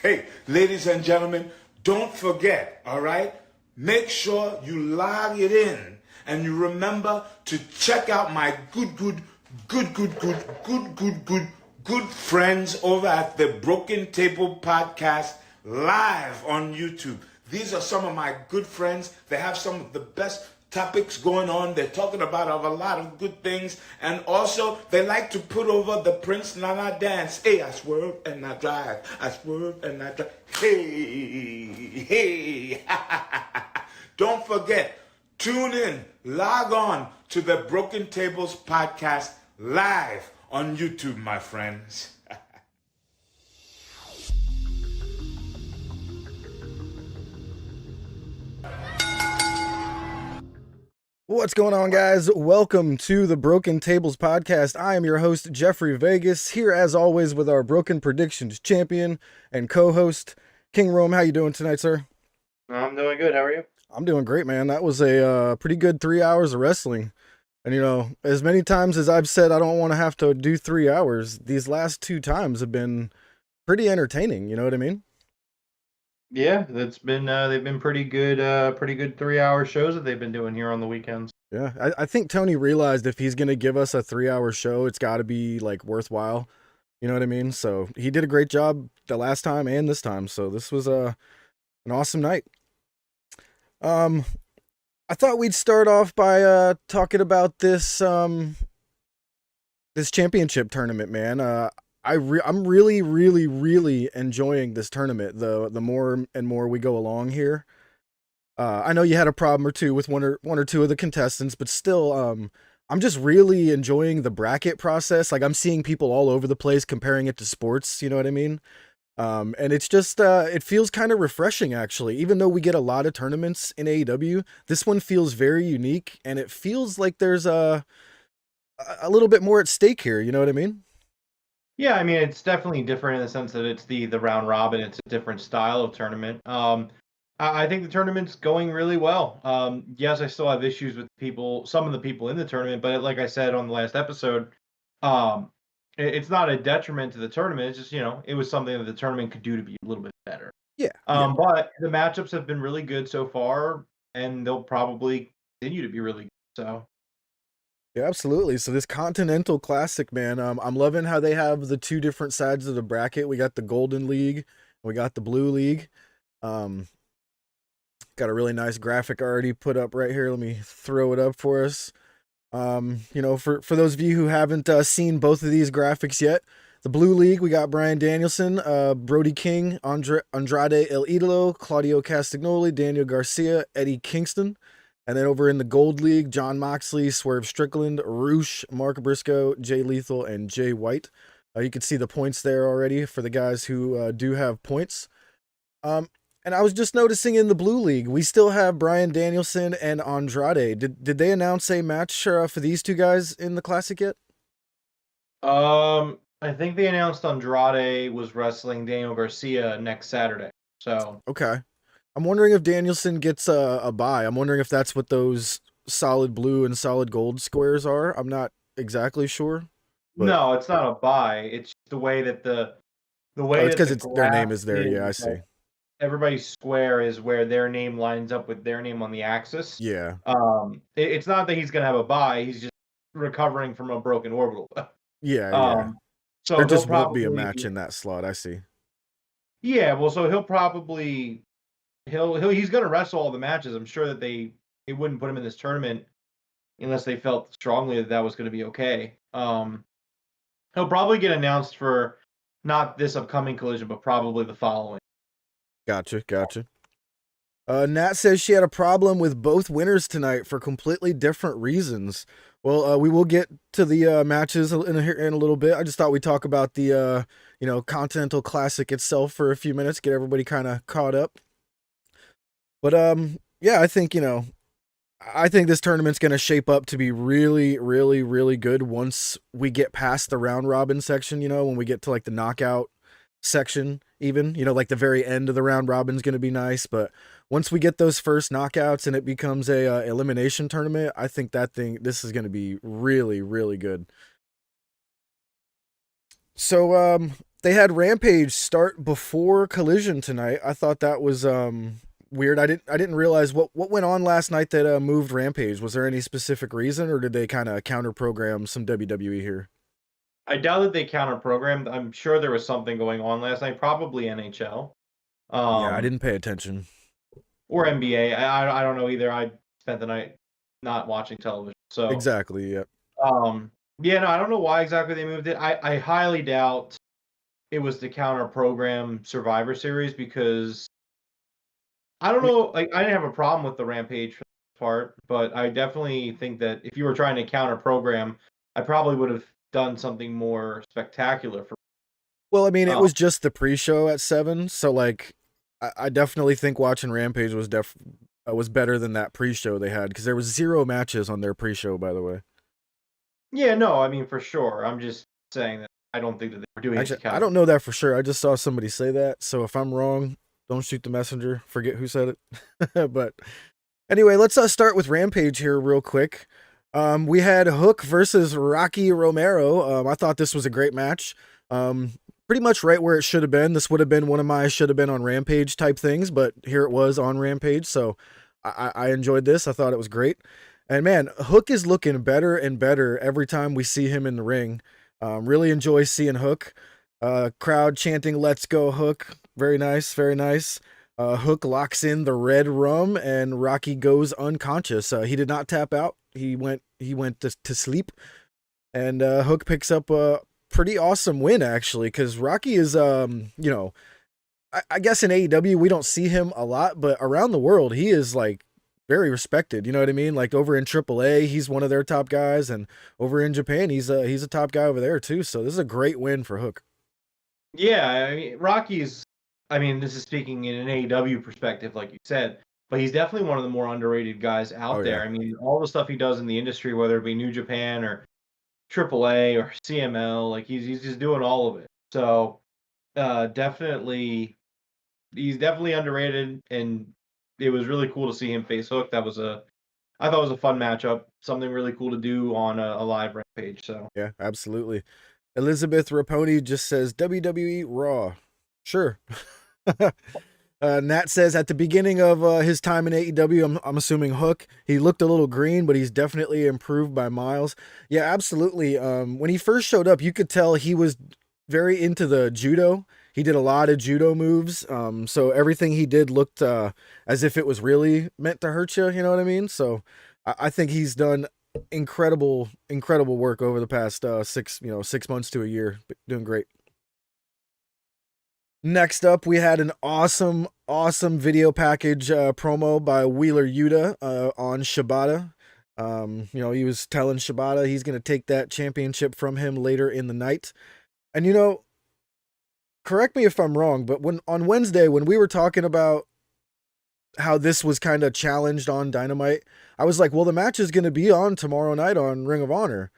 Hey, ladies and gentlemen, don't forget, all right? Make sure you log it in and you remember to check out my good friends over at the Broken Table Podcast live on YouTube. These are some of my good friends. They have some of the best topics going on. They're talking about a lot of good things, and also they like to put over the Prince Nana dance. Hey, I swerve and I drive. I swerve and I drive. Hey. Don't forget, tune in, log on to the Broken Tables Podcast live on YouTube, my friends. What's going on, guys? Welcome to the Broken Tables Podcast. I am your host, Jeffrey Vegas, here as always with our Broken Predictions champion and co-host, King Rome. How you doing tonight, sir? I'm doing good. How are you? I'm doing great, man. That was a pretty good 3 hours of wrestling. And, you know, as many times as I've said I don't want to have to do 3 hours, these last two times have been pretty entertaining, you know what I mean? Yeah, that's been they've been pretty good 3-hour shows that they've been doing here on the weekends. Yeah, I think Tony realized if he's going to give us a 3-hour show, it's got to be, like, worthwhile. You know what I mean? So he did a great job the last time and this time. So this was an awesome night. I thought we'd start off by talking about this this championship tournament, man. I'm really enjoying this tournament. The more and more we go along here. I know you had a problem or two with one or two of the contestants, but still, I'm just really enjoying the bracket process. Like, I'm seeing people all over the place comparing it to sports. You know what I mean? And it's just it feels kind of refreshing, actually. Even though we get a lot of tournaments in AEW, this one feels very unique, and it feels like there's a little bit more at stake here. You know what I mean? Yeah, I mean, it's definitely different in the sense that it's the round robin. It's a different style of tournament. I think the tournament's going really well. Yes, I still have issues with some of the people in the tournament, but like I said on the last episode, it's not a detriment to the tournament. It's just, you know, it was something that the tournament could do to be a little bit better. Yeah. But the matchups have been really good so far, and they'll probably continue to be really good. So. Yeah, absolutely. So this Continental Classic, man, I'm loving how they have the two different sides of the bracket. We got the Golden League, we got the Blue League. Got a really nice graphic already put up right here. Let me throw it up for us. You know, for those of you who haven't seen both of these graphics yet, the Blue League, we got Bryan Danielson, Brody King, Andrade Il Idolo, Claudio Castagnoli, Daniel Garcia, Eddie Kingston. And then over in the Gold League, Jon Moxley, Swerve Strickland, Roosh, Mark Briscoe, Jay Lethal, and Jay White. You can see the points there already for the guys who do have points. And I was just noticing in the Blue League, we still have Bryan Danielson and Andrade. Did they announce a match for these two guys in the Classic yet? I think they announced Andrade was wrestling Daniel Garcia next Saturday. So okay. I'm wondering if Danielson gets a bye. I'm wondering if that's what those solid blue and solid gold squares are. I'm not exactly sure. But... No, it's not a bye. It's the way that the way it's because their name is there. Yeah, I see. Everybody's square is where their name lines up with their name on the axis. Yeah. It's not that he's gonna have a bye. He's just recovering from a broken orbital. Yeah. So there just won't be a match in that slot. I see. Yeah. Well, so he'll probably. He's going to wrestle all the matches. I'm sure that they wouldn't put him in this tournament unless they felt strongly that was going to be okay. He'll probably get announced for not this upcoming collision, but probably the following. Gotcha. Nat says she had a problem with both winners tonight for completely different reasons. Well, we will get to the matches in a little bit. I just thought we'd talk about the Continental Classic itself for a few minutes, get everybody kind of caught up. But yeah, I think this tournament's going to shape up to be really, really, really good once we get past the round robin section. When we get to like the knockout section, even like the very end of the round robin is going to be nice, but once we get those first knockouts and it becomes a elimination tournament, I think this is going to be really, really good. So they had Rampage start before Collision tonight. I thought that was weird. I didn't realize what went on last night that moved Rampage. Was there any specific reason, or did they kind of counter program some WWE here? I doubt that they counter programmed. I'm sure there was something going on last night, probably NHL. Yeah, I didn't pay attention. Or NBA. I don't know either. I spent the night not watching television. So exactly, yeah. Yeah, no, I don't know why exactly they moved it. I highly doubt it was to counter program Survivor Series, because I don't know. Like, I didn't have a problem with the Rampage part, but I definitely think that if you were trying to counter program, I probably would have done something more spectacular for. Well, I mean, it was just the pre-show at 7, so like, I definitely think watching Rampage was better than that pre-show they had, because there was 0 matches on their pre-show, by the way. Yeah, no, I mean, for sure. I'm just saying that I don't think that they were doing Actually, it. I don't know that for sure. I just saw somebody say that, so if I'm wrong, don't shoot the messenger. Forget who said it. But anyway, let's start with Rampage here real quick. We had Hook versus Rocky Romero. I thought this was a great match. Pretty much right where it should have been. This would have been one of my should have been on Rampage type things, but here it was on Rampage, so I enjoyed this. I thought it was great. And man, Hook is looking better and better every time we see him in the ring. Really enjoy seeing Hook. Crowd chanting, "Let's go, Hook." Very nice, very nice. Hook locks in the red rum, and Rocky goes unconscious. He did not tap out. He went to sleep, and Hook picks up a pretty awesome win, actually, because Rocky is, I guess in AEW we don't see him a lot, but around the world he is like very respected. You know what I mean? Like over in AAA, he's one of their top guys, and over in Japan, he's a top guy over there too. So this is a great win for Hook. Yeah, I mean, Rocky's. I mean, this is speaking in an AEW perspective, like you said, but he's definitely one of the more underrated guys out there. Yeah. I mean, all the stuff he does in the industry, whether it be New Japan or AAA or CML, like he's just doing all of it. So definitely, he's definitely underrated, and it was really cool to see him face Hook. I thought it was a fun matchup, something really cool to do on a live Rampage. So yeah, absolutely. Elizabeth Raponi just says WWE Raw. Sure. Nat says at the beginning of his time in AEW, I'm assuming Hook, he looked a little green, but he's definitely improved by miles. Yeah, absolutely. When he first showed up, you could tell he was very into the judo. He did a lot of judo moves. So everything he did looked as if it was really meant to hurt you. You know what I mean? So I think he's done incredible work over the past 6 months to a year. Doing great. Next up, we had an awesome video package promo by Wheeler Yuta on Shibata. He was telling Shibata he's going to take that championship from him later in the night. And correct me if I'm wrong, but on Wednesday when we were talking about how this was kind of challenged on Dynamite, I was like, well, the match is going to be on tomorrow night on Ring of Honor.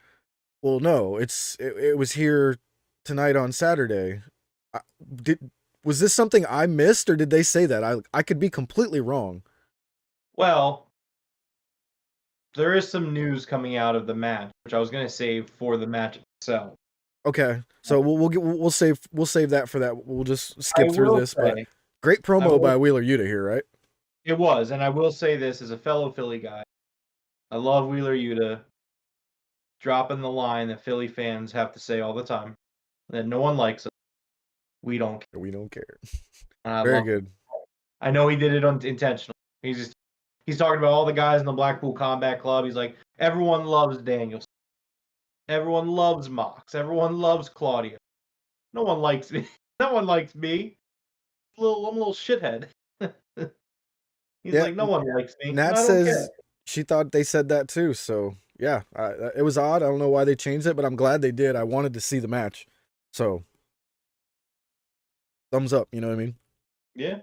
Well, no, it was here tonight on Saturday. Was this something I missed, or did they say that? I could be completely wrong. Well, there is some news coming out of the match, which I was going to save for the match itself. Okay, so we'll save that for that. We'll just skip through this. But great promo by Wheeler Yuta here, right? It was, and I will say this as a fellow Philly guy, I love Wheeler Yuta dropping the line that Philly fans have to say all the time, that no one likes it. We don't care. We don't care. Very good. I know he did it intentionally. He's talking about all the guys in the Blackpool Combat Club. He's like, everyone loves Danielson. Everyone loves Mox. Everyone loves Claudio. No one likes me. No one likes me. I'm a little shithead. He's like, no one likes me. Nat says she thought they said that too. So Yeah, it was odd. I don't know why they changed it, but I'm glad they did. I wanted to see the match. So, thumbs up, you know what I mean? Yeah.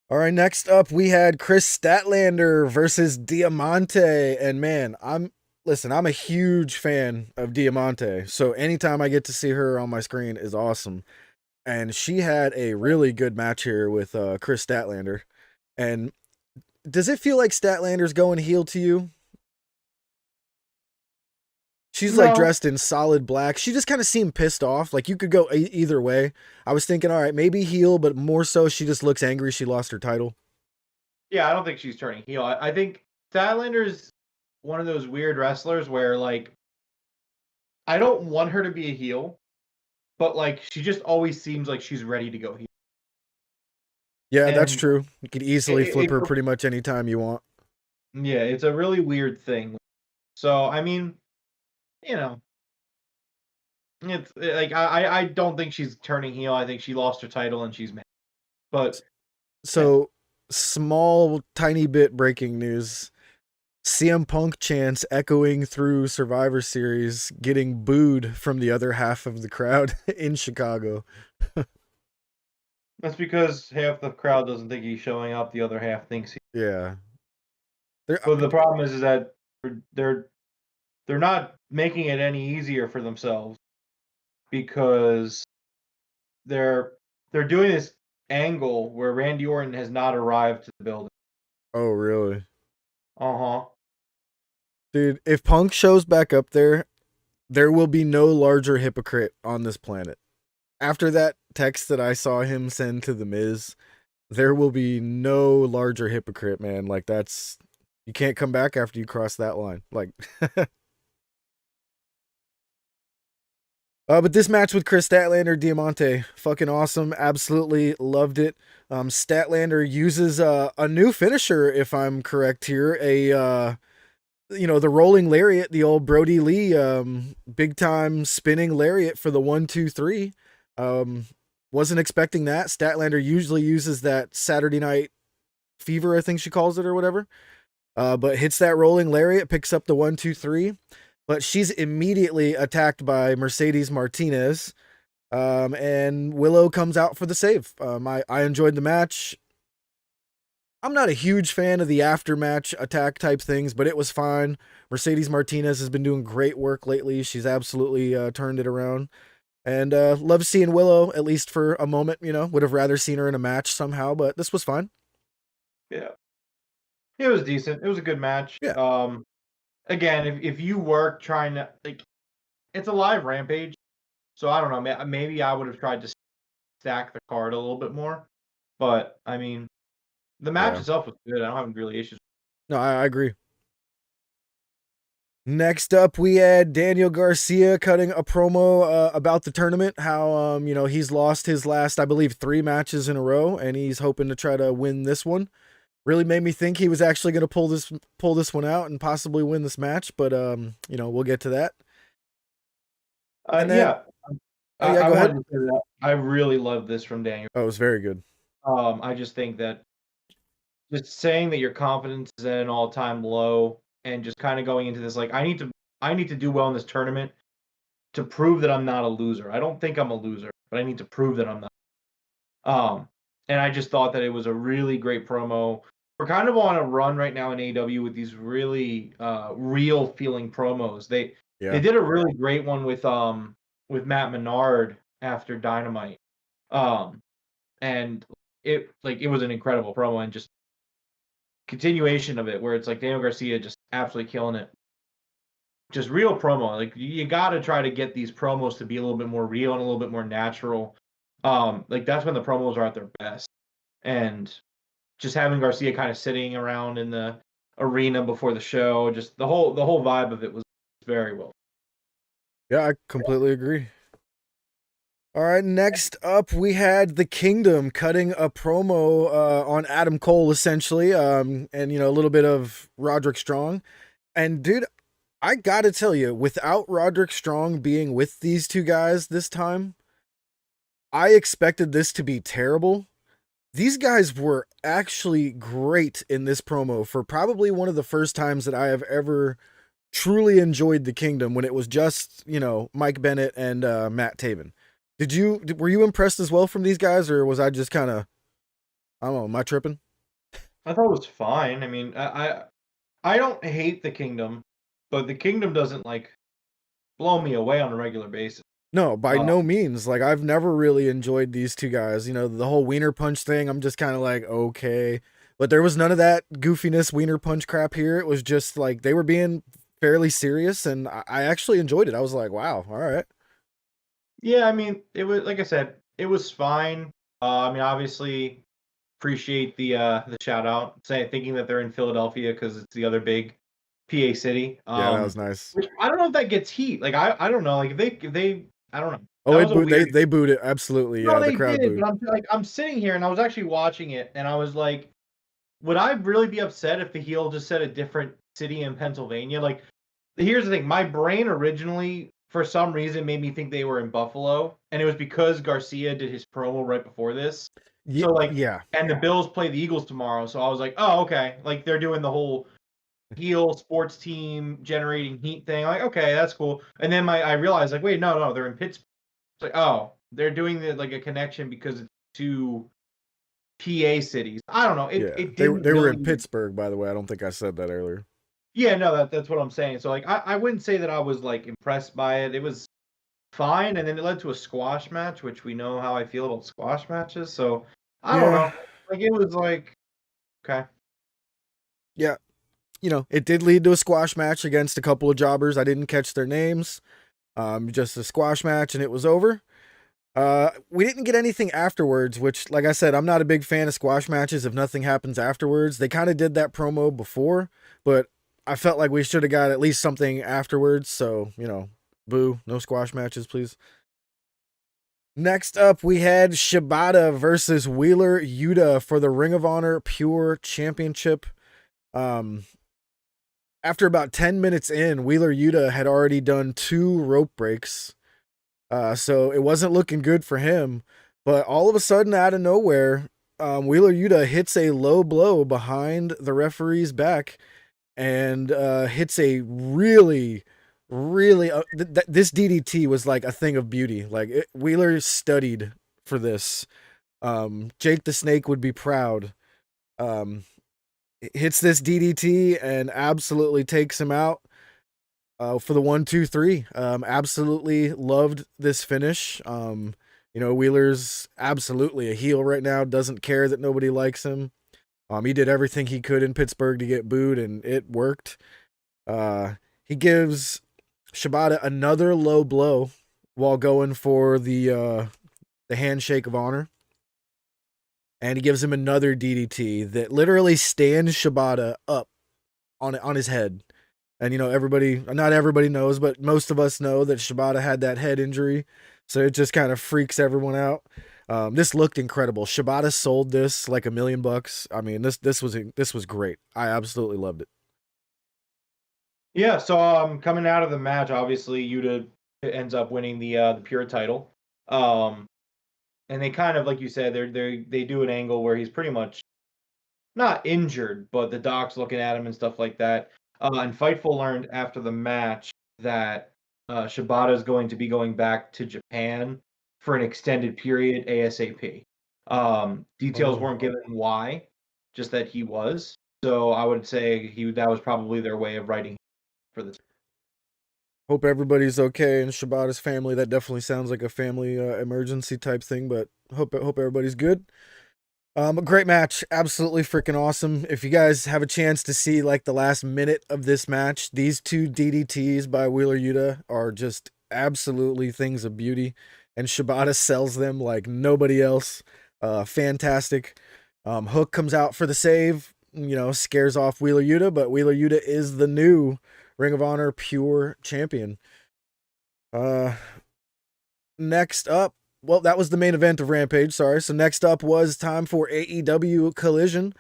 All right, next up we had Chris Statlander versus Diamante. And man, I'm a huge fan of Diamante. So anytime I get to see her on my screen is awesome. And she had a really good match here with Chris Statlander. And does it feel like Statlander's going heel to you? She's like dressed in solid black. She just kind of seemed pissed off. Like you could go either way. I was thinking, all right, maybe heel, but more so she just looks angry she lost her title. Yeah, I don't think she's turning heel. I think Statlander's one of those weird wrestlers where, like, I don't want her to be a heel, but, like, she just always seems like she's ready to go heel. Yeah, And that's true. You could easily flip her it- pretty much anytime you want. Yeah, it's a really weird thing. So, I mean, you know, it's like I don't think she's turning heel. I think she lost her title and she's mad. But So, small, tiny bit breaking news. CM Punk chants echoing through Survivor Series, getting booed from the other half of the crowd in Chicago. that's because half the crowd doesn't think he's showing up. The other half thinks he. Yeah. But the problem is that they're not making it any easier for themselves because they're doing this angle where Randy Orton has not arrived to the building. Oh, really? Uh-huh. Dude, if Punk shows back up there, there will be no larger hypocrite on this planet. After that text that I saw him send to The Miz, there will be no larger hypocrite, man. Like, that's... You can't come back after you cross that line. Like... But this match with Chris Statlander, Diamante, fucking awesome. Absolutely loved it. Statlander uses a new finisher, if I'm correct here. The rolling lariat, the old Brody Lee, big time spinning lariat for the 1-2-3. Wasn't expecting that. Statlander usually uses that Saturday Night Fever, I think she calls it, or whatever. But hits that rolling lariat, picks up the 1-2-3. But she's immediately attacked by Mercedes Martinez. And Willow comes out for the save. I enjoyed the match. I'm not a huge fan of the after-match attack type things, but it was fine. Mercedes Martinez has been doing great work lately. She's absolutely turned it around. And love seeing Willow, at least for a moment, Would have rather seen her in a match somehow, but this was fine. Yeah. It was decent. It was a good match. Yeah. Again, if you work trying to, like, it's a live Rampage, so I don't know. Maybe I would have tried to stack the card a little bit more, but I mean, the match itself was good. I don't have really issues. No, I agree. Next up, we had Daniel Garcia cutting a promo about the tournament. How he's lost his last, I believe, 3 matches in a row, and he's hoping to try to win this one. Really made me think he was actually going to pull this one out and possibly win this match, but we'll get to that. And then, go ahead. I really love this from Daniel. Oh, it was very good. I just think that just saying that your confidence is at an all-time low and just kind of going into this like I need to do well in this tournament to prove that I'm not a loser. I don't think I'm a loser, but I need to prove that I'm not. And I just thought that it was a really great promo. We're kind of on a run right now in AEW with these really real feeling promos. They did a really great one with Matt Menard after Dynamite. And it was an incredible promo and just continuation of it where it's like Daniel Garcia just absolutely killing it. Just real promo. Like you got to try to get these promos to be a little bit more real and a little bit more natural. That's when the promos are at their best. And just having Garcia kind of sitting around in the arena before the show, just the whole vibe of it was very well. Yeah, I completely agree. All right, next up we had the Kingdom cutting a promo on Adam Cole, essentially, and a little bit of Roderick Strong. And dude, I gotta tell you, without Roderick Strong being with these two guys this time, I expected this to be terrible. These guys were actually great in this promo for probably one of the first times that I have ever truly enjoyed the Kingdom when it was just, Mike Bennett and Matt Taven. Were you impressed as well from these guys, or was I just kind of, I don't know, am I tripping? I thought it was fine. I mean, I don't hate the Kingdom, but the Kingdom doesn't like blow me away on a regular basis. No, by no means. Like, I've never really enjoyed these two guys. The whole Wiener Punch thing, I'm just kind of like, okay. But there was none of that goofiness Wiener Punch crap here. It was just like they were being fairly serious, and I actually enjoyed it. I was like, wow, all right. Yeah, I mean, it was, like I said, it was fine. I mean, obviously, appreciate the shout out, thinking that they're in Philadelphia because it's the other big PA city. Yeah, that was nice. Which I don't know if that gets heat. Like I don't know. Like if they I don't know. Oh, That was a weird. they booed it absolutely. No, Yeah, they the crowd did. booed. But I'm sitting here and I was actually watching it and I was like, would I really be upset if the heel just said a different city in Pennsylvania? Like, here's the thing. My brain originally, for some reason, made me think they were in Buffalo, and it was because Garcia did his promo right before this. So like, yeah. And the Bills play the Eagles tomorrow, so I was like, oh, okay. Like they're doing the whole heel sports team generating heat thing. Like, okay, that's cool. And then I realized, like, wait, no, they're in Pittsburgh. It's like, oh, they're doing like a connection because it's two PA cities. I don't know. They were in Pittsburgh, by the way. I don't think I said that earlier. Yeah, no, that's what I'm saying. So like, I wouldn't say that I was like impressed by it. It was fine, and then it led to a squash match, which we know how I feel about squash matches. So I don't know. Like it was like, okay. Yeah, it did lead to a squash match against a couple of jobbers. I didn't catch their names. Just a squash match, and it was over. We didn't get anything afterwards, which, like I said, I'm not a big fan of squash matches if nothing happens afterwards. They kind of did that promo before, but I felt like we should have got at least something afterwards. So, boo, no squash matches, please. Next up, we had Shibata versus Wheeler Yuta for the Ring of Honor Pure Championship. After about 10 minutes in, Wheeler Yuta had already done 2 rope breaks. So it wasn't looking good for him. But all of a sudden, out of nowhere, Wheeler Yuta hits a low blow behind the referee's back and hits a really, really... this DDT was like a thing of beauty. Like, Wheeler studied for this. Jake the Snake would be proud. Hits this DDT and absolutely takes him out. For the 1, 2, 3. Absolutely loved this finish. Wheeler's absolutely a heel right now. Doesn't care that nobody likes him. He did everything he could in Pittsburgh to get booed, and it worked. He gives Shibata another low blow while going for the handshake of honor. And he gives him another DDT that literally stands Shibata up on his head. And, not everybody knows, but most of us know that Shibata had that head injury. So it just kind of freaks everyone out. This looked incredible. Shibata sold this like $1 million. I mean, this was great. I absolutely loved it. Yeah, so coming out of the match, obviously Yuta ends up winning the Pure title. And they kind of, like you said, they do an angle where he's pretty much not injured, but the doc's looking at him and stuff like that. And Fightful learned after the match that Shibata is going to be going back to Japan for an extended period ASAP. Details weren't given why, just that he was. So I would say that was probably their way of writing for this. Hope everybody's okay in Shibata's family. That definitely sounds like a family emergency type thing, but hope everybody's good. A great match. Absolutely freaking awesome. If you guys have a chance to see like the last minute of this match, these 2 DDTs by Wheeler Yuta are just absolutely things of beauty. And Shibata sells them like nobody else. Fantastic. Hook comes out for the save, scares off Wheeler Yuta, but Wheeler Yuta is the new Ring of Honor Pure Champion. Next up, well, that was the main event of Rampage, sorry. So next up was time for AEW Collision.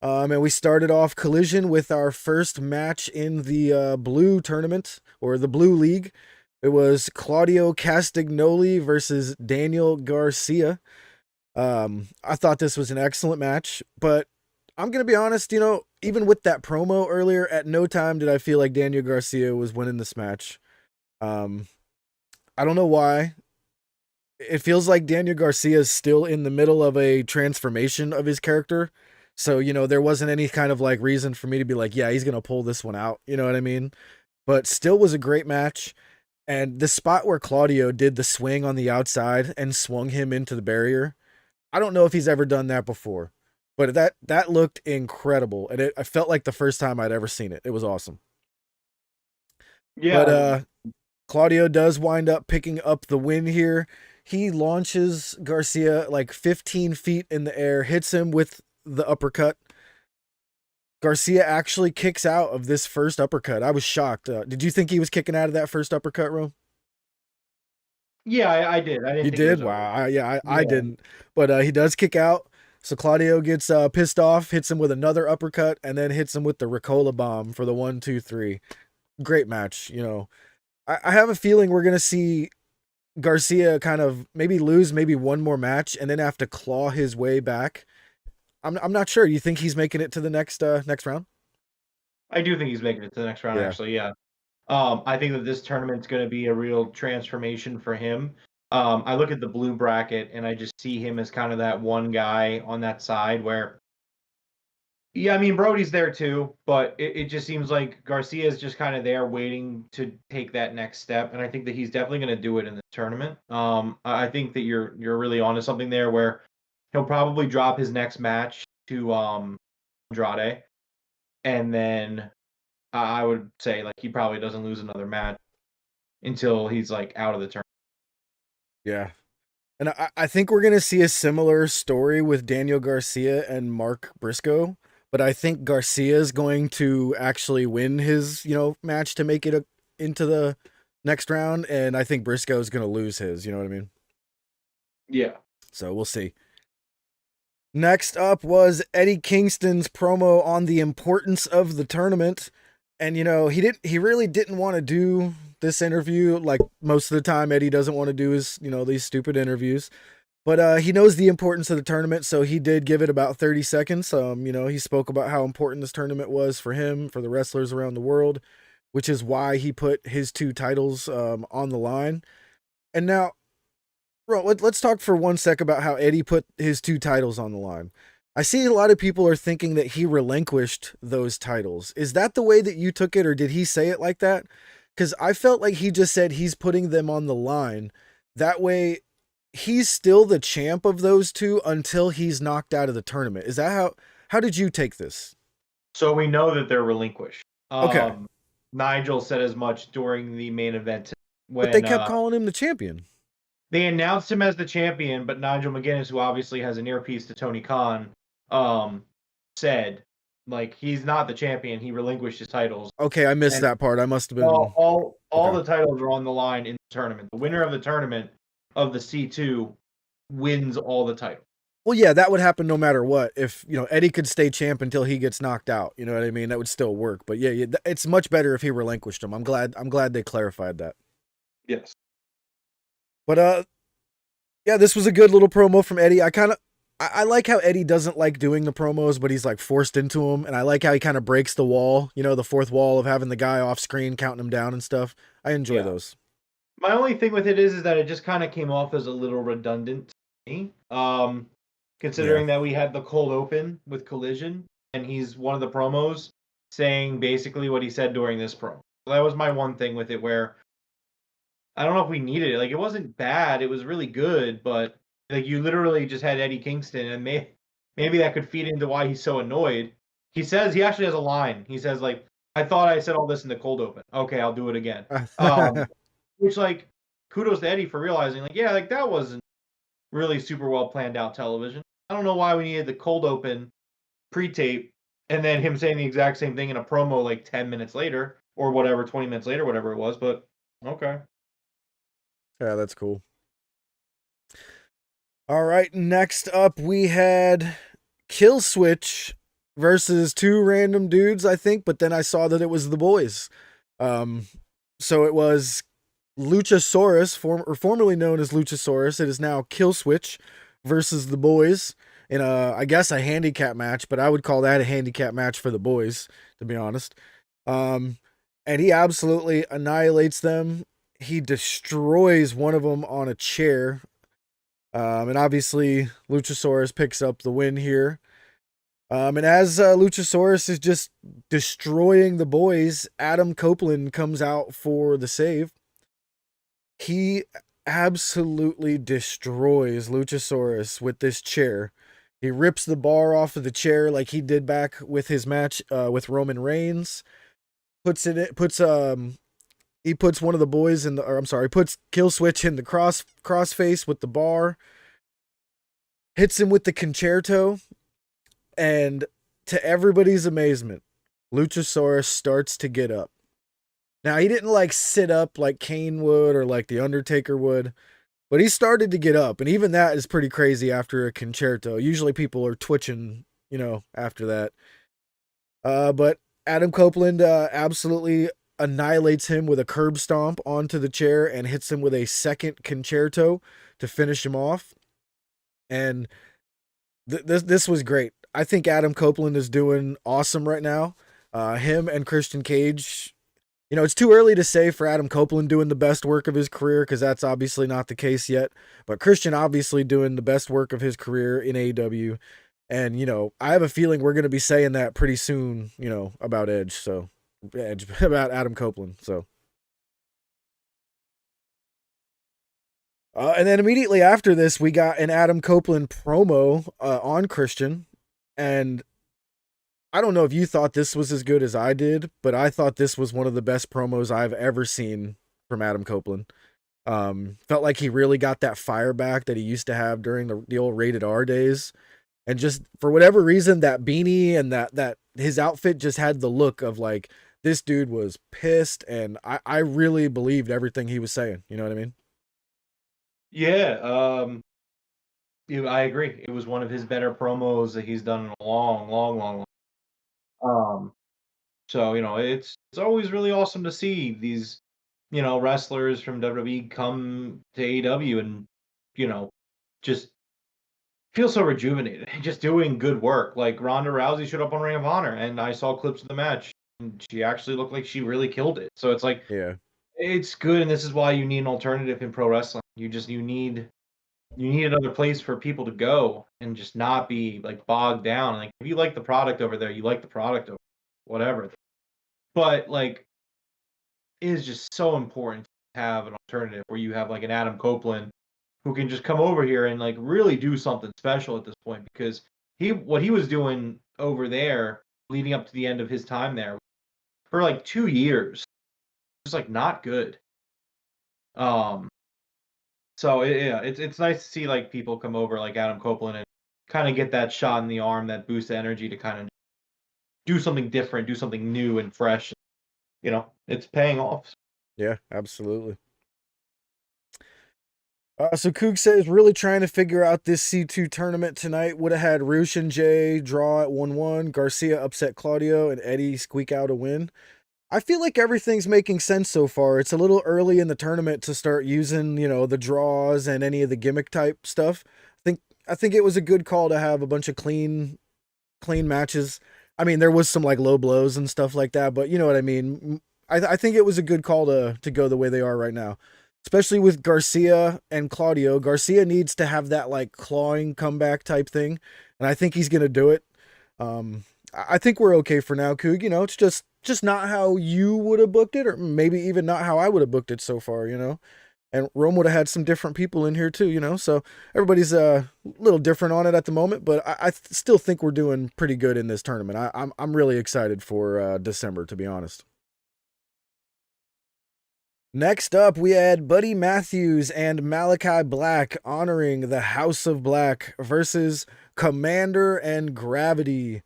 And we started off Collision with our first match in the Blue Tournament, or the Blue League. It was Claudio Castagnoli versus Daniel Garcia. I thought this was an excellent match, but I'm going to be honest, even with that promo earlier, at no time did I feel like Daniel Garcia was winning this match. I don't know why. It feels like Daniel Garcia is still in the middle of a transformation of his character. So, you know, there wasn't any kind of like reason for me to be like, yeah, he's going to pull this one out. You know what I mean? But still was a great match. And the spot where Claudio did the swing on the outside and swung him into the barrier, I don't know if he's ever done that before. But that looked incredible. And I felt like the first time I'd ever seen it. It was awesome. Yeah. But Claudio does wind up picking up the win here. He launches Garcia like 15 feet in the air, hits him with the uppercut. Garcia actually kicks out of this first uppercut. I was shocked. Did you think he was kicking out of that first uppercut, Rome? Yeah, I did. I didn't You think it was did? over. Wow. I Yeah. didn't. But he does kick out. So Claudio gets pissed off, hits him with another uppercut, and then hits him with the Ricola bomb for the 1, 2, 3. Great match. You know, I have a feeling we're going to see Garcia kind of maybe lose maybe one more match and then have to claw his way back. I'm not sure. You think he's making it to the next round? I do think he's making it to the next round, Yeah. actually, yeah. I think that this tournament's going to be a real transformation for him. I look at the blue bracket, and I just see him as kind of that one guy on that side where, yeah, I mean, Brody's there too, but it just seems like Garcia is just kind of there waiting to take that next step, and I think that he's definitely going to do it in the tournament. I think that you're really onto something there where he'll probably drop his next match to Andrade, and then I would say like he probably doesn't lose another match until he's like out of the tournament. Yeah. And I think we're going to see a similar story with Daniel Garcia and Mark Briscoe, but I think Garcia is going to actually win his, you know, match to make it into the next round, and I think Briscoe is going to lose his, you know what I mean? Yeah. So we'll see. Next up was Eddie Kingston's promo on the importance of the tournament. And, you know, he really didn't want to do this interview. Like most of the time, Eddie doesn't want to do his, you know, these stupid interviews. But he knows the importance of the tournament, so he did give it about 30 seconds. You know, he spoke about how important this tournament was for him, for the wrestlers around the world, which is why he put his 2 titles on the line. And now, bro, let's talk for 1 sec about how Eddie put his 2 titles on the line. I see a lot of people are thinking that he relinquished those titles. Is that the way that you took it, or did he say it like that? Because I felt like he just said he's putting them on the line. That way, he's still the champ of those 2 until he's knocked out of the tournament. Is that how did you take this? So we know that they're relinquished. Okay. Nigel said as much during the main event when But they kept calling him the champion. they announced him as the champion, but Nigel McGuinness, who obviously has an earpiece to Tony Khan, said like he's not the champion. He relinquished his titles. Okay, I missed that part. I must have been All Okay. the titles are on the line in the tournament. The winner of the tournament of the C2 wins all the titles. Well, yeah, that would happen no matter what. If, you know, Eddie could stay champ until he gets knocked out, you know what I mean? That would still work. But yeah, it's much better if he relinquished him. I'm glad they clarified that. Yes. But yeah, this was a good little promo from Eddie. I like how Eddie doesn't like doing the promos, but he's like forced into them, and I like how he kind of breaks the wall, you know, the 4th wall of having the guy off screen counting him down and stuff. I enjoy those. My only thing with it is that it just kind of came off as a little redundant to me. Considering that we had the cold open with Collision, and he's one of the promos saying basically what he said during this promo. So that was my one thing with it, where I don't know if we needed it. Like, it wasn't bad; it was really good, but like you literally just had Eddie Kingston, and maybe that could feed into why he's so annoyed. He says he actually has a line. He says like, "I thought I said all this in the cold open. Okay, I'll do it again." Which, like, kudos to Eddie for realizing, like, yeah, like that wasn't really super well planned out television. I don't know why we needed the cold open pre-tape and then him saying the exact same thing in a promo like 10 minutes later or whatever, 20 minutes later, whatever it was, but okay. Yeah, that's cool. All right, next up we had Killswitch versus 2 random dudes, I think, but then I saw that it was the boys. So it was Luchasaurus, formerly known as Luchasaurus. It is now Killswitch versus the boys. in I guess a handicap match, but I would call that a handicap match for the boys, to be honest. And he absolutely annihilates them. He destroys one of them on a chair. And obviously Luchasaurus picks up the win here. And as Luchasaurus is just destroying the boys, Adam Copeland comes out for the save. He absolutely destroys Luchasaurus with this chair. He rips the bar off of the chair like he did back with his match with Roman Reigns. He puts one of the boys in the, puts Killswitch in the crossface with the bar. Hits him with the concerto. And to everybody's amazement, Luchasaurus starts to get up. Now, he didn't like sit up like Kane would or like The Undertaker would, but he started to get up. And even that is pretty crazy after a concerto. Usually people are twitching, after that. But Adam Copeland absolutely annihilates him with a curb stomp onto the chair and hits him with a second concerto to finish him off. And this was great. I think Adam Copeland is doing awesome right now. Him and Christian Cage, it's too early to say for Adam Copeland doing the best work of his career because that's obviously not the case yet. But Christian obviously doing the best work of his career in AEW. And, I have a feeling we're going to be saying that pretty soon, about about Adam Copeland. So. And then immediately after this, we got an Adam Copeland promo on Christian. And I don't know if you thought this was as good as I did, but I thought this was one of the best promos I've ever seen from Adam Copeland. Felt like he really got that fire back that he used to have during the old Rated R days. And just for whatever reason, that beanie and that his outfit just had the look of like, this dude was pissed. And I really believed everything he was saying. You know what I mean? Yeah. I agree. It was one of his better promos that he's done in a long. So it's always really awesome to see these, wrestlers from WWE come to AEW and just feel so rejuvenated, just doing good work. Like Ronda Rousey showed up on Ring of Honor, and I saw clips of the match, and she actually looked like she really killed it. So it's like, yeah, it's good, and this is why you need an alternative in pro wrestling. You need another place for people to go and just not be like bogged down. Like if you like the product over there, you like the product over whatever. But like it is just so important to have an alternative where you have like an Adam Copeland who can just come over here and like really do something special at this point because what he was doing over there leading up to the end of his time there for like 2 years was like not good. So it's nice to see like people come over like Adam Copeland and kind of get that shot in the arm, that boost of energy to kind of do something different, do something new and fresh. It's paying off. Yeah, absolutely. So Coog says really trying to figure out this C2 tournament tonight. Would have had Roosh and Jay draw at 1-1, Garcia upset Claudio, and Eddie squeak out a win. I feel like everything's making sense so far. It's a little early in the tournament to start using, the draws and any of the gimmick type stuff. I think it was a good call to have a bunch of clean matches. I mean, there was some like low blows and stuff like that, but you know what I mean. I think it was a good call to go the way they are right now, especially with Garcia and Claudio. Garcia needs to have that like clawing comeback type thing, and I think he's gonna do it. I think we're okay for now, Coog. It's just not how you would have booked it, or maybe even not how I would have booked it so far, And Rome would have had some different people in here too, So everybody's a little different on it at the moment, but I still think we're doing pretty good in this tournament. I'm really excited for December, to be honest. Next up, we had Buddy Matthews and Malachi Black honoring the House of Black versus Commander and Gravity.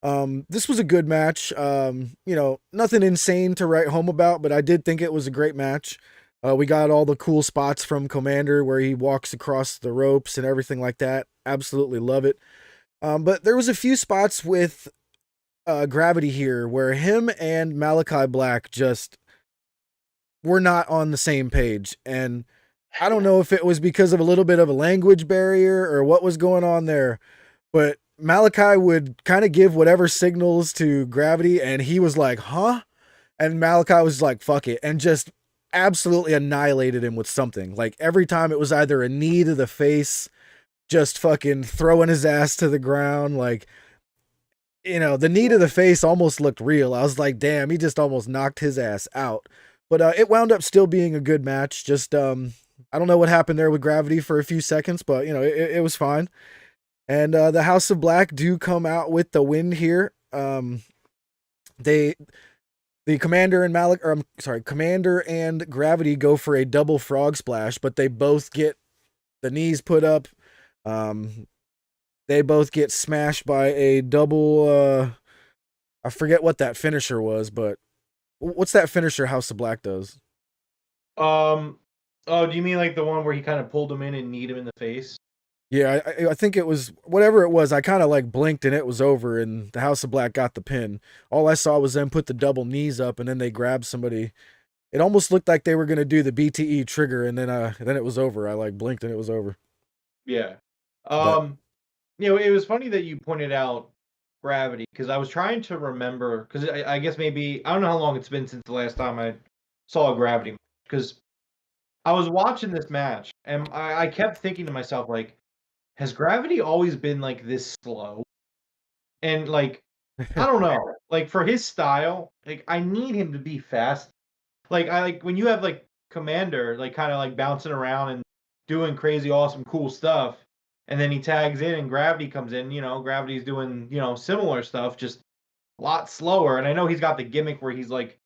This was a good match. Nothing insane to write home about, but I did think it was a great match. We got all the cool spots from Commander where he walks across the ropes and everything like that. Absolutely love it. But there was a few spots with Gravity here where him and Malachi Black just were not on the same page. And I don't know if it was because of a little bit of a language barrier or what was going on there. But Malachi would kind of give whatever signals to Gravity, and he was like, huh? And Malachi was like, fuck it, and just absolutely annihilated him with something. Like every time it was either a knee to the face, just fucking throwing his ass to the ground. Like, the knee to the face almost looked real. I was like, damn, he just almost knocked his ass out. But it wound up still being a good match. Just, I don't know what happened there with Gravity for a few seconds, but, it was fine. And the House of Black do come out with the win here. The Commander and Commander and Gravity go for a double frog splash, but they both get the knees put up. They both get smashed by a double. I forget what that finisher was, but what's that finisher House of Black does? Oh, do you mean like the one where he kind of pulled him in and kneed him in the face? Yeah, I think it was whatever it was. I kind of like blinked and it was over, and the House of Black got the pin. All I saw was them put the double knees up, and then they grabbed somebody. It almost looked like they were gonna do the BTE trigger, and then it was over. I like blinked and it was over. Yeah. It was funny that you pointed out Gravity, because I was trying to remember, because I guess maybe I don't know how long it's been since the last time I saw a Gravity, because I was watching this match and I kept thinking to myself, like, has Gravity always been like this slow? And like, I don't know, like for his style, like I need him to be fast. Like I like when you have like Commander, like kind of like bouncing around and doing crazy, awesome, cool stuff, and then he tags in and Gravity comes in. Gravity's doing similar stuff, just a lot slower. And I know he's got the gimmick where he's like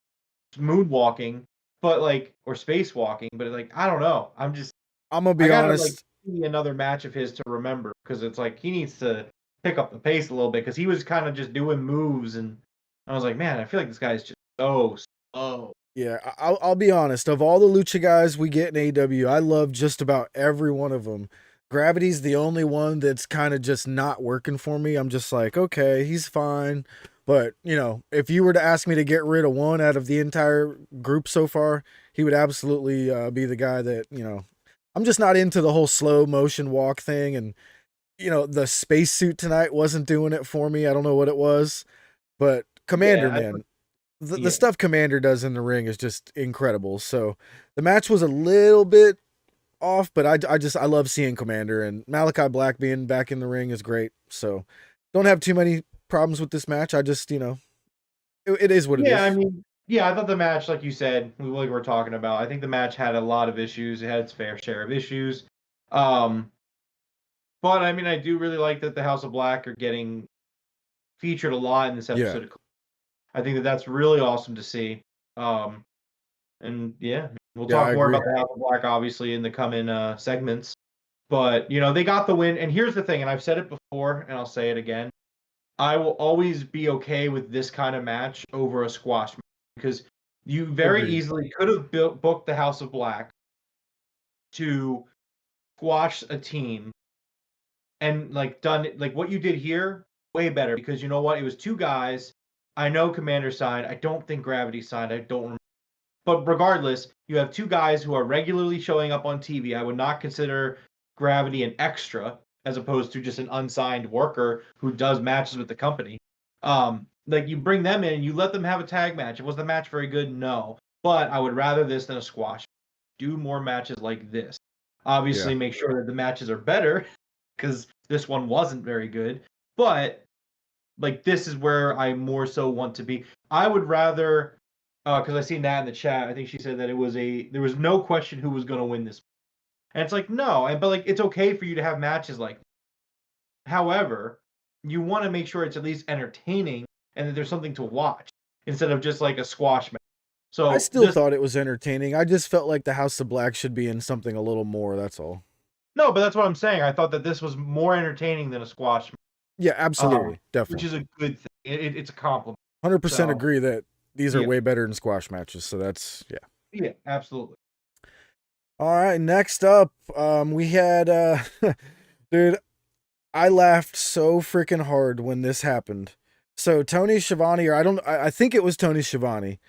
moonwalking, but like or spacewalking, but like I don't know. I'm gonna be honest. Like, see another match of his to remember, because it's like he needs to pick up the pace a little bit, because he was kind of just doing moves, and I was like, man, I feel like this guy's just so slow. Yeah, I'll be honest. Of all the lucha guys we get in AEW, I love just about every one of them. Gravity's the only one that's kind of just not working for me. I'm just like, okay, he's fine. But, if you were to ask me to get rid of one out of the entire group so far, he would absolutely be the guy that, I'm just not into the whole slow motion walk thing. And, the spacesuit tonight wasn't doing it for me. I don't know what it was. But Commander, man. The stuff Commander does in the ring is just incredible. So the match was a little bit off, but I love seeing Commander, and Malachi Black being back in the ring is great. So don't have too many problems with this match. I just, it is what it is. Yeah, I mean, I thought the match, like you said, like we're talking about, I think the match had a lot of issues. It had its fair share of issues. But I mean, I do really like that the House of Black are getting featured a lot in this episode. Yeah. I think that's really awesome to see. And yeah, we'll talk more about the House of Black, obviously, in the coming segments. But, they got the win. And here's the thing, and I've said it before, and I'll say it again. I will always be okay with this kind of match over a squash match, because you very easily could have booked the House of Black to squash a team and, like, done it. Like, what you did here, way better, because you know what? It was two guys. I know Commander signed. I don't think Gravity signed. I don't remember. But regardless, you have two guys who are regularly showing up on TV. I would not consider Gravity an extra, as opposed to just an unsigned worker who does matches with the company. Like, you bring them in and you let them have a tag match. Was the match very good? No. But I would rather this than a squash. Do more matches like this. Obviously, make sure that the matches are better, because this one wasn't very good. But like, this is where I more so want to be. I would rather, because I seen that in the chat. I think she said that there was no question who was going to win this. And it's like, no, but like, it's okay for you to have matches like that. However, you want to make sure it's at least entertaining and that there's something to watch instead of just like a squash match. So I still thought it was entertaining. I just felt like the House of Black should be in something a little more. That's all. No, but that's what I'm saying. I thought that this was more entertaining than a squash match. Yeah, absolutely. Definitely. Which is a good thing. It's a compliment. 100% agree that these are way better than squash matches. So that's, Yeah, absolutely. All right, next up, we had, dude, I laughed so freaking hard when this happened. So Tony Schiavone, I think it was Tony Schiavone,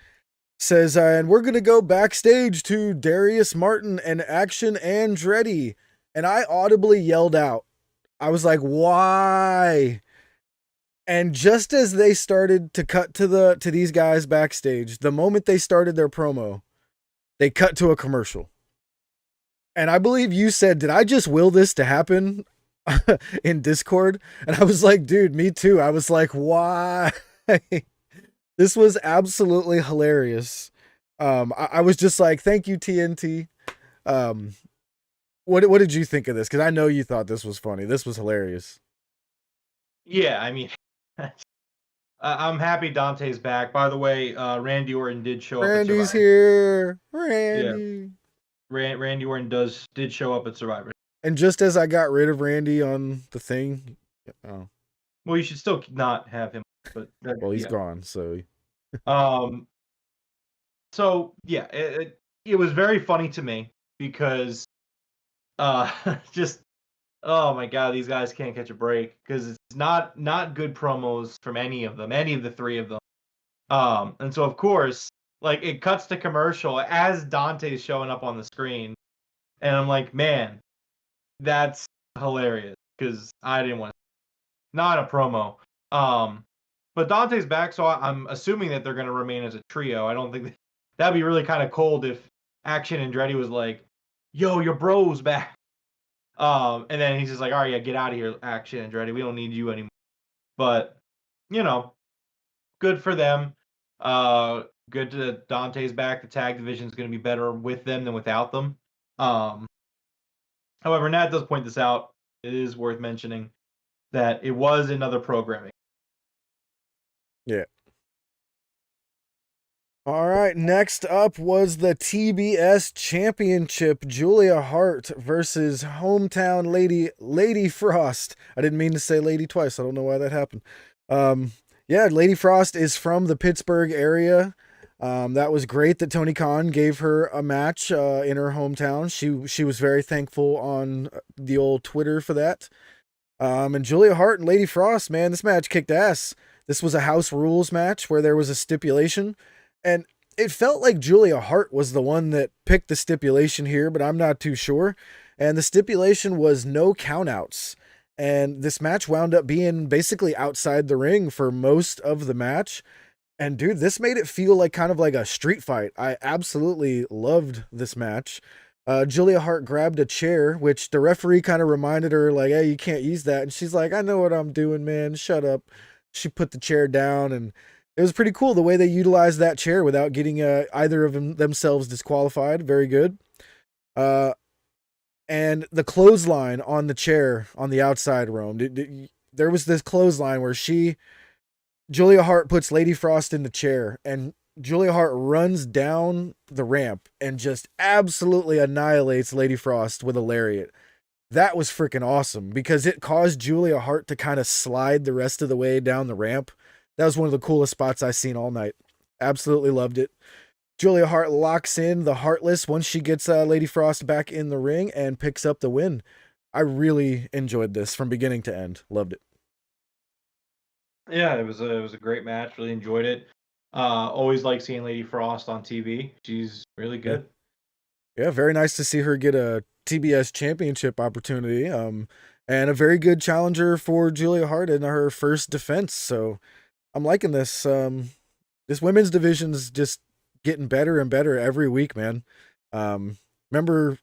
says, and we're going to go backstage to Darius Martin and Action Andretti. And I audibly yelled out, I was like, why? And just as they started to cut to these guys backstage, the moment they started their promo, they cut to a commercial. And I believe you said, did I just will this to happen in Discord? And I was like, dude, me too. I was like, why? This was absolutely hilarious. I was just like, thank you, TNT. What did you think of this? Because I know you thought this was funny. This was hilarious. Yeah, I mean, I'm happy Dante's back. By the way, Randy Orton did show up at Randy's Survivor. here. Randy. Yeah, Randy Orton did show up at Survivor. And just as I got rid of Randy on the thing, oh, Well, you should still not have him, but well, he's yeah. gone. So, So yeah, it was very funny to me because, just oh my god, these guys can't catch a break because it's not good promos from any of them, any of the three of them. And so of course, like it cuts to commercial as Dante's showing up on the screen, and I'm like, man, that's hilarious because I didn't want not a promo. But Dante's back, so I'm assuming that they're going to remain as a trio. I don't think that'd be really kind of cold if Action Andretti was like, "Yo, your bro's back," and then he's just like, "All right, yeah, get out of here, Action Andretti. We don't need you anymore." But you know, good for them. Good to Dante's back. The tag division is going to be better with them than without them. However, Nat does point this out. It is worth mentioning that it was another programming. yeah. All right. Next up was the TBS Championship. Julia Hart versus hometown Lady Frost. I didn't mean to say lady twice. I don't know why that happened. Yeah, Lady Frost is from the Pittsburgh area. That was great that Tony Khan gave her a match in her hometown. She was very thankful on the old Twitter for that. And Julia Hart and Lady Frost, man, this match kicked ass. This was a house rules match where there was a stipulation, and it felt like Julia Hart was the one that picked the stipulation here, but I'm not too sure. And the stipulation was no countouts. And this match wound up being basically outside the ring for most of the match. And dude, this made it feel like kind of like a street fight. I absolutely loved this match. Julia Hart grabbed a chair, which the referee kind of reminded her, like, hey, you can't use that. And she's like, I know what I'm doing, man. Shut up. She put the chair down, and it was pretty cool the way they utilized that chair without getting either of themselves disqualified. Very good. And the clothesline on the chair on the outside, Rome. There was this clothesline where Julia Hart puts Lady Frost in the chair, and Julia Hart runs down the ramp and just absolutely annihilates Lady Frost with a lariat. That was freaking awesome because it caused Julia Hart to kind of slide the rest of the way down the ramp. That was one of the coolest spots I've seen all night. Absolutely loved it. Julia Hart locks in the Heartless once she gets Lady Frost back in the ring and picks up the win. I really enjoyed this from beginning to end. Loved it. Yeah, it was a great match. Really enjoyed it. Always like seeing Lady Frost on TV. She's really good. Yeah, very nice to see her get a TBS championship opportunity. And a very good challenger for Julia Hart in her first defense. So I'm liking this. This women's division's just getting better and better every week, man. Remember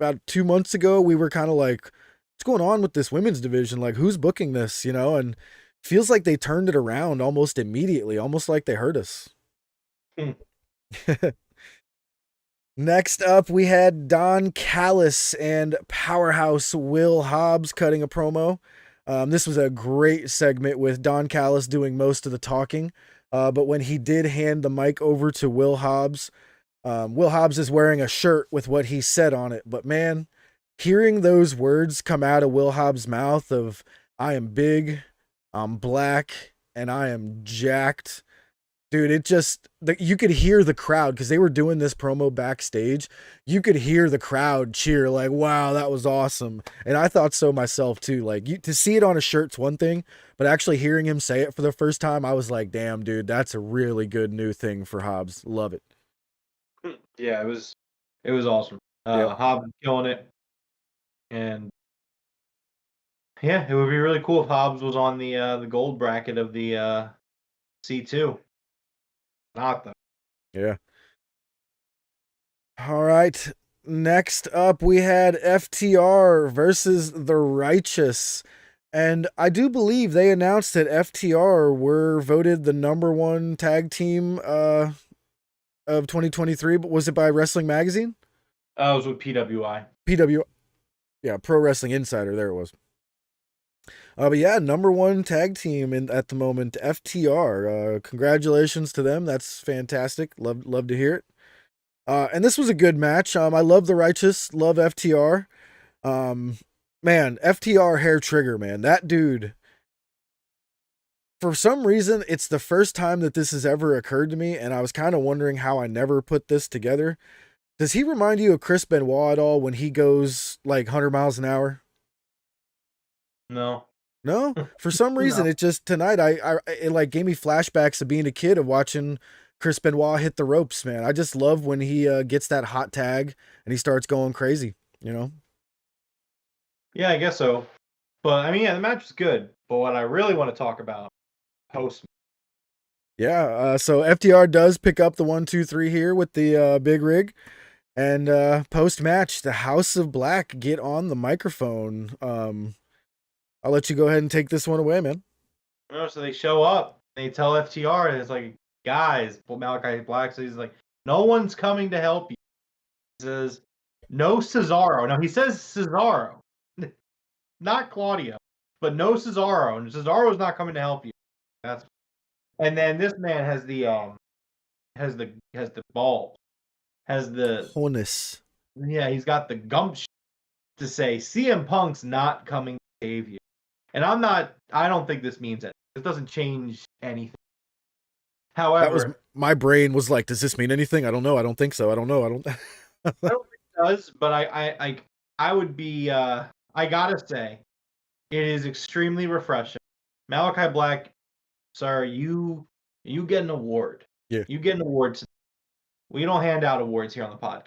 about 2 months ago, we were kind of like, what's going on with this women's division? Like, who's booking this, you know? And feels like they turned it around almost immediately, almost like they heard us. Next up, we had Don Callis and Powerhouse Will Hobbs cutting a promo. This was a great segment with Don Callis doing most of the talking. But when he did hand the mic over to Will Hobbs is wearing a shirt with what he said on it. But man, hearing those words come out of Will Hobbs' mouth of, I am big, I'm black, and I am jacked. Dude, you could hear the crowd because they were doing this promo backstage. You could hear the crowd cheer like, wow, that was awesome. And I thought so myself too. Like, to see it on a shirt's one thing, but actually hearing him say it for the first time, I was like, damn, dude, that's a really good new thing for Hobbs. Love it. Yeah, it was awesome. Yep. Hobbs killing it. And Yeah, it would be really cool if Hobbs was on the gold bracket of the C2. Not though. Yeah. All right. Next up, we had FTR versus The Righteous. And I do believe they announced that FTR were voted the #1 tag team of 2023. But was it by Wrestling Magazine? It was with PWI. Yeah, Pro Wrestling Insider. There it was. But yeah, #1 tag team at the moment, FTR. Congratulations to them. That's fantastic. Love to hear it. And this was a good match. I love The Righteous, love FTR. Man, FTR Hair Trigger, man. That dude, for some reason, it's the first time that this has ever occurred to me, and I was kind of wondering how I never put this together. Does he remind you of Chris Benoit at all when he goes like 100 miles an hour? No. No? For some reason, No. it just, tonight, it like gave me flashbacks of being a kid of watching Chris Benoit hit the ropes, man. I just love when he gets that hot tag and he starts going crazy, you know? Yeah, I guess so. But I mean, yeah, the match was good. But what I really want to talk about, post. Yeah, so FTR does pick up the 1, 2, 3 here with the big rig. And post match, the House of Black get on the microphone. I'll let you go ahead and take this one away, man. So they show up. They tell FTR, and it's like, guys, Malachi Black says, he's like, no one's coming to help you. He says, no Cesaro. Now he says Cesaro, not Claudio, but no Cesaro, and Cesaro's not coming to help you. And then this man has the balls, has the Honus. yeah, he's got the gumption to say CM Punk's not coming to save you. And I don't think this means it. It doesn't change anything. However, My brain was like, does this mean anything? I don't know. I don't think so. I don't know. I don't I don't think it does, but I would be I gotta say, it is extremely refreshing. Malachi Black, sir, you get an award. Yeah. You get an award. We don't hand out awards here on the podcast.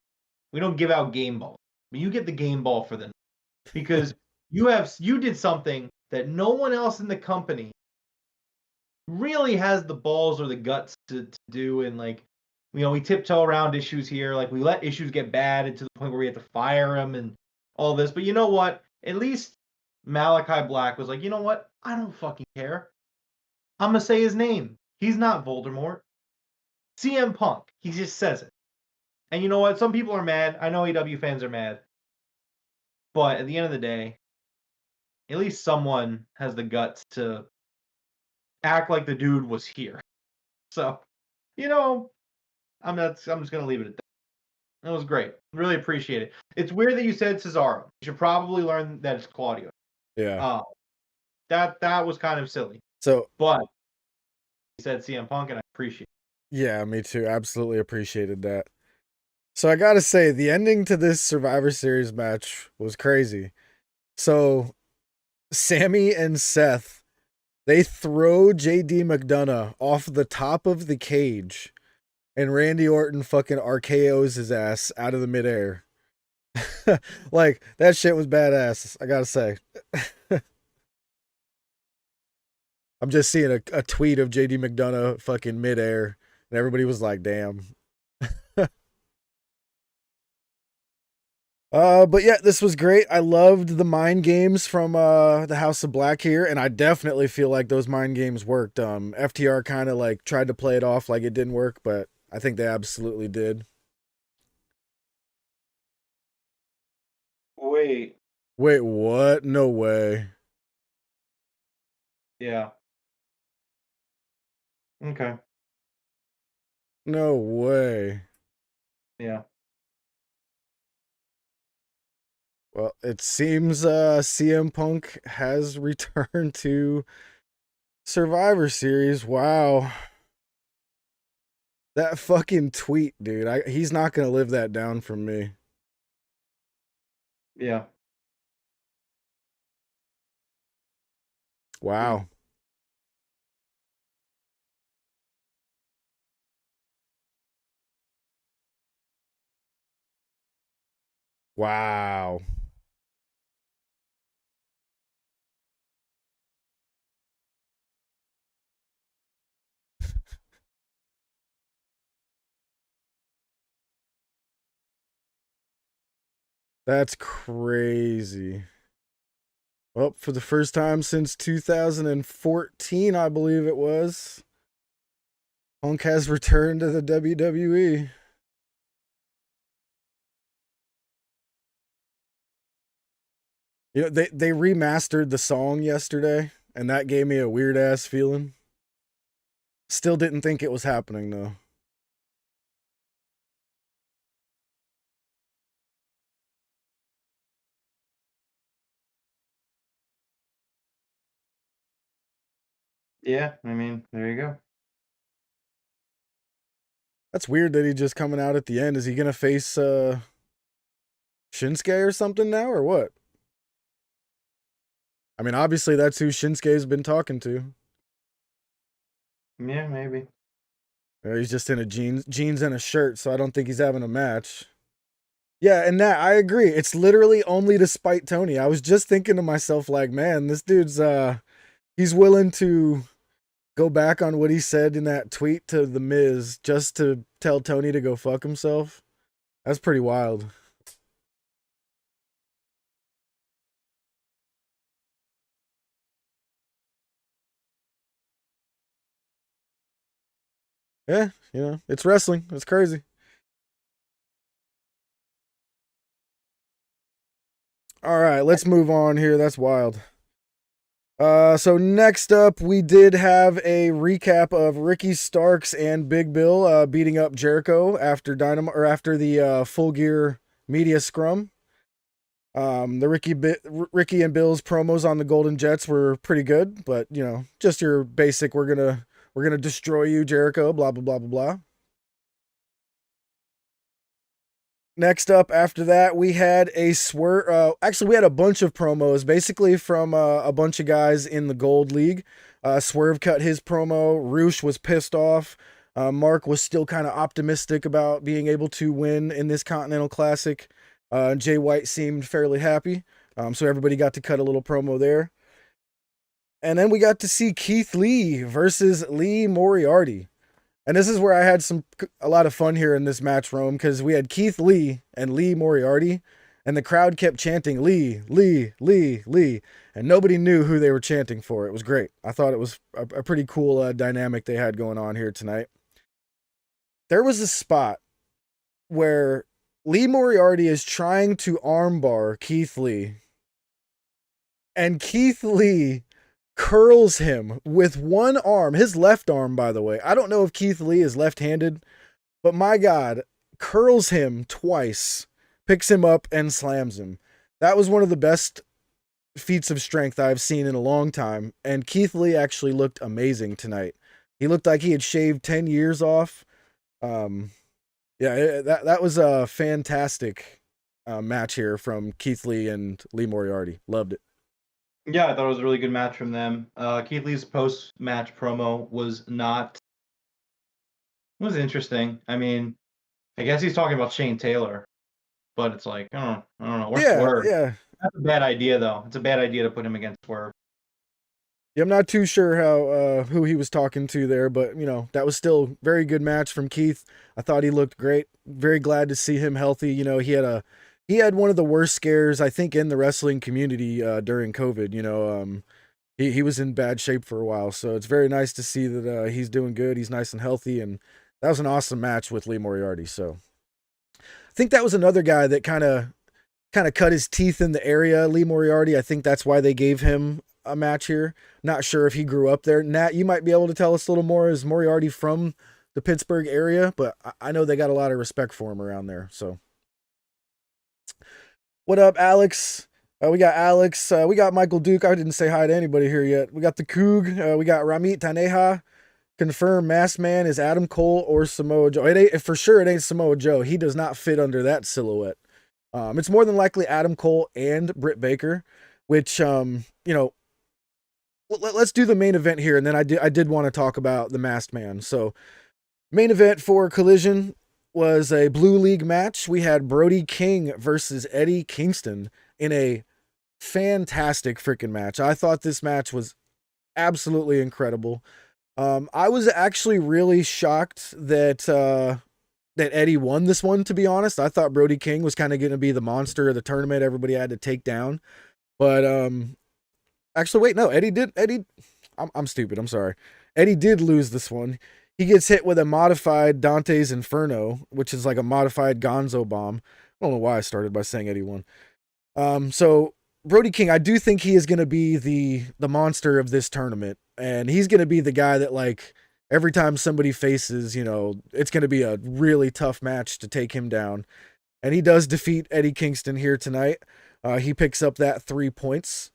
We don't give out game balls. But you get the game ball for the night. Because you did something that no one else in the company really has the balls or the guts to do. And like, we tiptoe around issues here. Like, we let issues get bad and to the point where we have to fire them and all this. But you know what? At least Malachi Black was like, you know what? I don't fucking care. I'm gonna say his name. He's not Voldemort. CM Punk. He just says it. And you know what? Some people are mad. I know AEW fans are mad. But at the end of the day, at least someone has the guts to act like the dude was here. So, I'm just gonna leave it at that. That was great. Really appreciate it. It's weird that you said Cesaro. You should probably learn that it's Claudio. Yeah. That was kind of silly. So, but you said CM Punk, and I appreciate it. Yeah, me too. Absolutely appreciated that. So I gotta say, the ending to this Survivor Series match was crazy. So Sammy and Seth, they throw JD McDonough off the top of the cage, and Randy Orton fucking RKO's his ass out of the midair. Like, that shit was badass, I gotta say. I'm just seeing a tweet of JD McDonough fucking midair, and everybody was like, damn. But yeah, this was great. I loved the mind games from the House of Black here, and I definitely feel like those mind games worked. FTR kind of like tried to play it off like it didn't work, but I think they absolutely did. Wait. Wait, what? No way. Yeah. Okay. No way. Yeah. Well, it seems CM Punk has returned to Survivor Series. Wow. That fucking tweet, dude. He's not going to live that down from me. Yeah. Wow. Wow. That's crazy. Well, for the first time since 2014, I believe it was, Punk has returned to the WWE. You know, they remastered the song yesterday, and that gave me a weird ass feeling. Still didn't think it was happening though. Yeah, I mean, there you go. That's weird that he's just coming out at the end. Is he gonna face Shinsuke or something now, or what? I mean, obviously that's who Shinsuke's been talking to. Yeah, maybe. He's just in a jeans and a shirt, so I don't think he's having a match. Yeah, and that I agree. It's literally only to spite Tony. I was just thinking to myself, like, man, this dude's he's willing to go back on what he said in that tweet to The Miz just to tell Tony to go fuck himself. That's pretty wild. Yeah, you know, it's wrestling. It's crazy. All right, let's move on here. That's wild. So next up, we did have a recap of Ricky Starks and Big Bill beating up Jericho after Dynamite or after the Full Gear media scrum. The Ricky and Bill's promos on the Golden Jets were pretty good, but you know, just your basic we're gonna destroy you, Jericho, blah blah blah blah blah. Next up after that, we had a Swerve. Actually, we had a bunch of promos, basically from a bunch of guys in the Gold League. Swerve cut his promo. Roosh was pissed off. Mark was still kind of optimistic about being able to win in this Continental Classic. Jay White seemed fairly happy. So everybody got to cut a little promo there. And then we got to see Keith Lee versus Lee Mor Arti. And this is where I had a lot of fun here in this match, Rome, because we had Keith Lee and Lee Mor Arti, and the crowd kept chanting Lee, Lee, Lee, Lee, and nobody knew who they were chanting for. It was great. I thought it was a pretty cool dynamic they had going on here tonight. There was a spot where Lee Mor Arti is trying to armbar Keith Lee, and Keith Lee curls him with one arm, his left arm, by the way. I don't know if Keith Lee is left-handed, but my God, curls him twice, picks him up, and slams him. That was one of the best feats of strength I've seen in a long time, and Keith Lee actually looked amazing tonight. He looked like he had shaved 10 years off. Yeah, that was a fantastic match here from Keith Lee and Lee Mor Arti. Loved it. Yeah, I thought it was a really good match from them. Keith Lee's post-match promo was interesting. I mean, I guess he's talking about Shane Taylor, but it's like, I don't know. Swerve. Yeah. That's a bad idea, though. It's a bad idea to put him against Swerve. Yeah, I'm not too sure how who he was talking to there, but you know, that was still a very good match from Keith. I thought he looked great. Very glad to see him healthy. You know, he had one of the worst scares, I think, in the wrestling community during COVID. You know, he was in bad shape for a while, so it's very nice to see that he's doing good. He's nice and healthy, and that was an awesome match with Lee Mor Arti. So I think that was another guy that kind of cut his teeth in the area, Lee Mor Arti. I think that's why they gave him a match here. Not sure if he grew up there. Nat, you might be able to tell us a little more. Is Mor Arti from the Pittsburgh area? But I know they got a lot of respect for him around there, so. What up, Alex? We got Alex. We got Michael Duke. I didn't say hi to anybody here yet. We got the Coog. We got Ramit Taneja. Confirmed Masked Man is Adam Cole or Samoa Joe. For sure it ain't Samoa Joe. He does not fit under that silhouette. It's more than likely Adam Cole and Britt Baker, which, you know, let's do the main event here. And then I did want to talk about the Masked Man. So main event for Collision was a Blue League match. We had Brody King versus Eddie Kingston in a fantastic freaking match. I thought this match was absolutely incredible. I was actually really shocked that that Eddie won this one, to be honest. I thought Brody King was kind of going to be the monster of the tournament everybody had to take down. But actually, wait, no, I'm stupid. I'm sorry. Eddie did lose this one. He gets hit with a modified Dante's Inferno, which is like a modified Gonzo bomb. I don't know why I started by saying Eddie won. So Brody King, I do think he is going to be the monster of this tournament. And he's going to be the guy that, like, every time somebody faces, you know, it's going to be a really tough match to take him down. And he does defeat Eddie Kingston here tonight. He picks up that 3 points.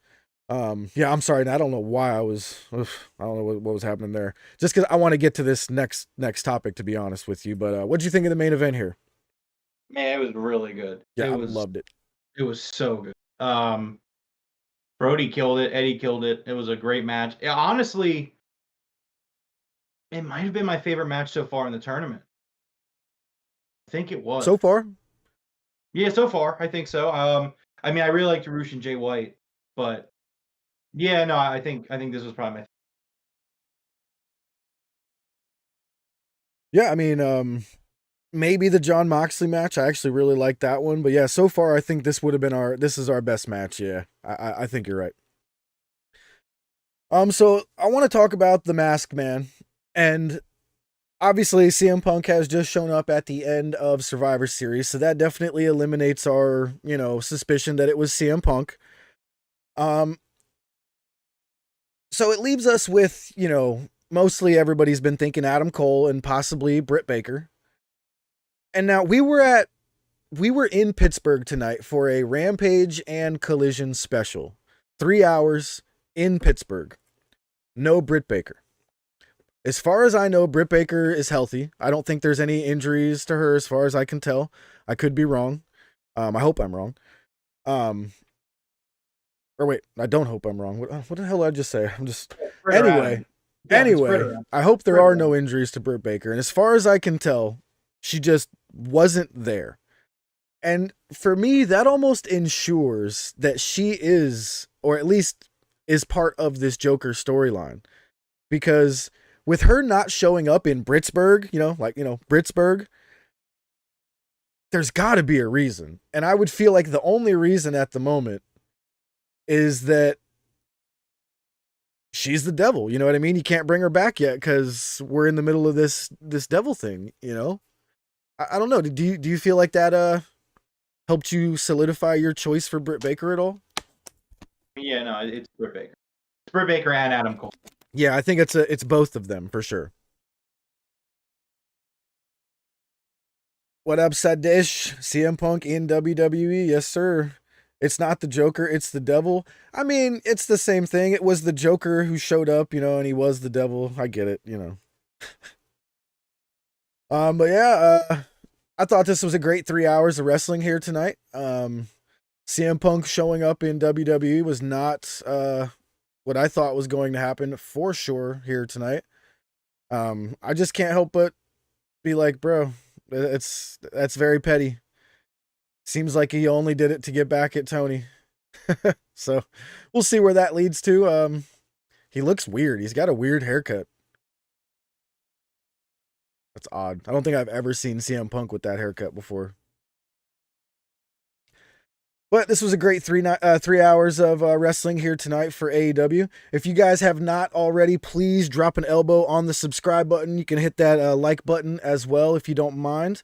Yeah, I'm sorry. I don't know why I don't know what was happening there. Just because I want to get to this next topic, to be honest with you. But what'd you think of the main event here? Man, it was really good. Yeah, I loved it. It was so good. Brody killed it. Eddie killed it. It was a great match. Honestly, it might have been my favorite match so far in the tournament. I think it was. So far? Yeah, so far. I think so. I mean, I really liked Rush and Jay White, but yeah, no, I think this was probably my. Yeah, I mean, maybe the Jon Moxley match. I actually really liked that one, but yeah, so far I think this would have been this is our best match. Yeah, I think you're right. So I want to talk about the Masked Man, and obviously CM Punk has just shown up at the end of Survivor Series, so that definitely eliminates our, you know, suspicion that it was CM Punk. So it leaves us with, you know, mostly everybody's been thinking Adam Cole and possibly Britt Baker. And now we were in Pittsburgh tonight for a Rampage and Collision special. 3 hours in Pittsburgh. No Britt Baker. As far as I know, Britt Baker is healthy. I don't think there's any injuries to her as far as I can tell. I could be wrong. I hope I'm wrong. Or wait, I don't hope I'm wrong. What the hell did I just say? Anyway, I hope there are no injuries to Britt Baker. And as far as I can tell, she just wasn't there. And for me, that almost ensures that she is, or at least is part of this Joker storyline. Because with her not showing up in Britsburg, Britsburg, there's got to be a reason. And I would feel like the only reason at the moment is that she's the devil. You know what I mean? You can't bring her back yet because we're in the middle of this devil thing, you know? I don't know. Do you feel like that helped you solidify your choice for Britt Baker at all? Yeah, no, it's Britt Baker. It's Britt Baker and Adam Cole. Yeah, I think it's both of them for sure. What up, Sadesh? CM Punk in WWE? Yes, sir. It's not the Joker, it's the devil. I mean, it's the same thing. It was the Joker who showed up, you know, and he was the devil. I get it, you know. But yeah, I thought this was a great 3 hours of wrestling here tonight. CM Punk showing up in WWE was not what I thought was going to happen for sure here tonight. I just can't help but be like, bro, that's very petty. Seems like he only did it to get back at Tony. So we'll see where that leads to. He looks weird. He's got a weird haircut. That's odd. I don't think I've ever seen CM Punk with that haircut before. But this was a great 3 hours of wrestling here tonight for AEW. If you guys have not already, please drop an elbow on the subscribe button. You can hit that like button as well if you don't mind.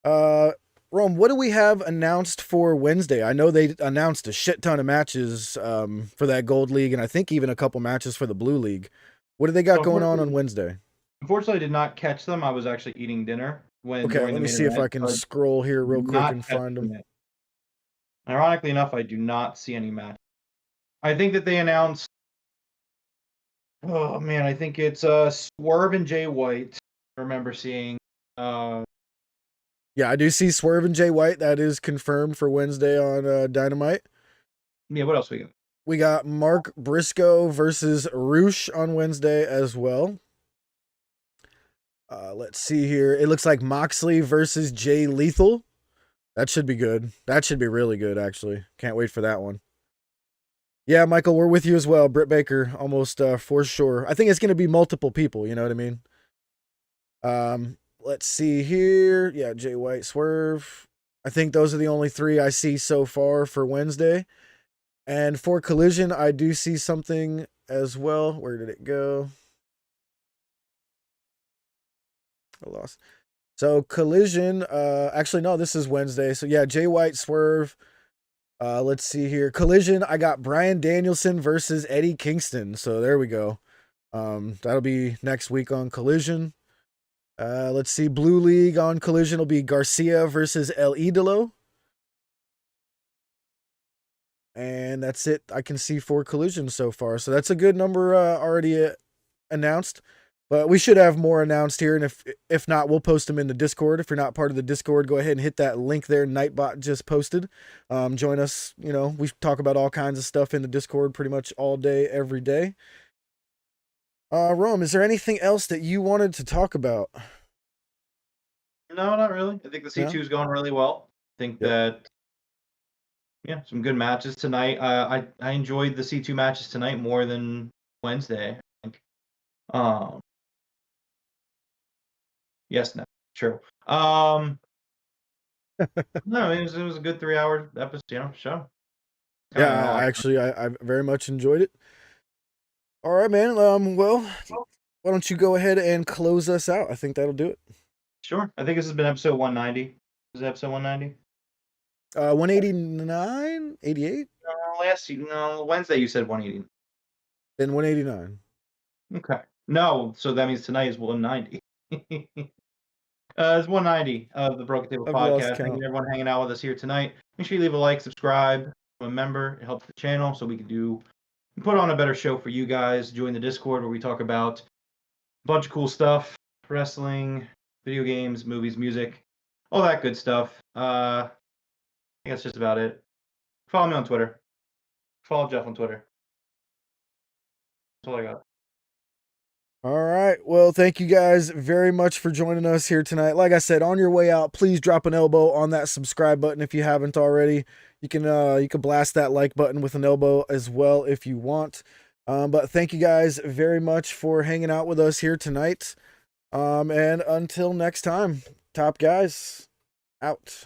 Rome, what do we have announced for Wednesday? I know they announced a shit ton of matches for that Gold League, and I think even a couple matches for the Blue League. What do they got going on Wednesday? Unfortunately, I did not catch them. I was actually eating dinner. Okay, let me see if I can scroll here real quick and find them. Ironically enough, I do not see any match. I think that they announced... Oh, man, I think it's Swerve and Jay White. I remember seeing... Yeah, I do see Swerve and Jay White. That is confirmed for Wednesday on Dynamite. Yeah, what else we got? We got Mark Briscoe versus Rush on Wednesday as well. Let's see here. It looks like Moxley versus Jay Lethal. That should be good. That should be really good, actually. Can't wait for that one. Yeah, Michael, we're with you as well. Britt Baker, almost for sure. I think it's going to be multiple people, you know what I mean? let's see here. Yeah, Jay White, Swerve. I think those are the only 3 I see so far for Wednesday. And for Collision, I do see something as well. Where did it go? I lost. So Collision, actually no, this is Wednesday. So yeah, Jay White, Swerve. Let's see here. Collision, I got Bryan Danielson versus Eddie Kingston. So there we go. That'll be next week on Collision. Let's see. Blue League on Collision will be Garcia versus El Idolo. And that's it I can see for Collision so far. So that's a good number already announced. But we should have more announced here. And if not, we'll post them in the Discord. If you're not part of the Discord, go ahead and hit that link there. Nightbot just posted. Join us. You know, we talk about all kinds of stuff in the Discord pretty much all day, every day. Rome, is there anything else that you wanted to talk about? No, not really. I think the C2 is going really well. I think that, yeah, some good matches tonight. I enjoyed the C2 matches tonight more than Wednesday, I think. Yes, no, true. No, it was a good 3-hour episode, show. Yeah, actually, I very much enjoyed it. All right, man. Well, why don't you go ahead and close us out? I think that'll do it. Sure. I think this has been episode 190. Is it episode 190? 189? 88? Wednesday you said 180. Then 189. Okay. No, so that means tonight is 190. It's 190 of the Broken Table Podcast. Thank you everyone hanging out with us here tonight. Make sure you leave a like, subscribe, become a member. It helps the channel so we can put on a better show for you guys. Join the Discord where we talk about a bunch of cool stuff, wrestling, video games, movies, music, all that good stuff. I think that's just about it. Follow me on Twitter. Follow Jeff on Twitter. That's all I got. All right. Well, thank you guys very much for joining us here tonight. Like I said, on your way out, please drop an elbow on that subscribe button if you haven't already. You can blast that like button with an elbow as well if you want. But thank you guys very much for hanging out with us here tonight. And until next time, top guys out.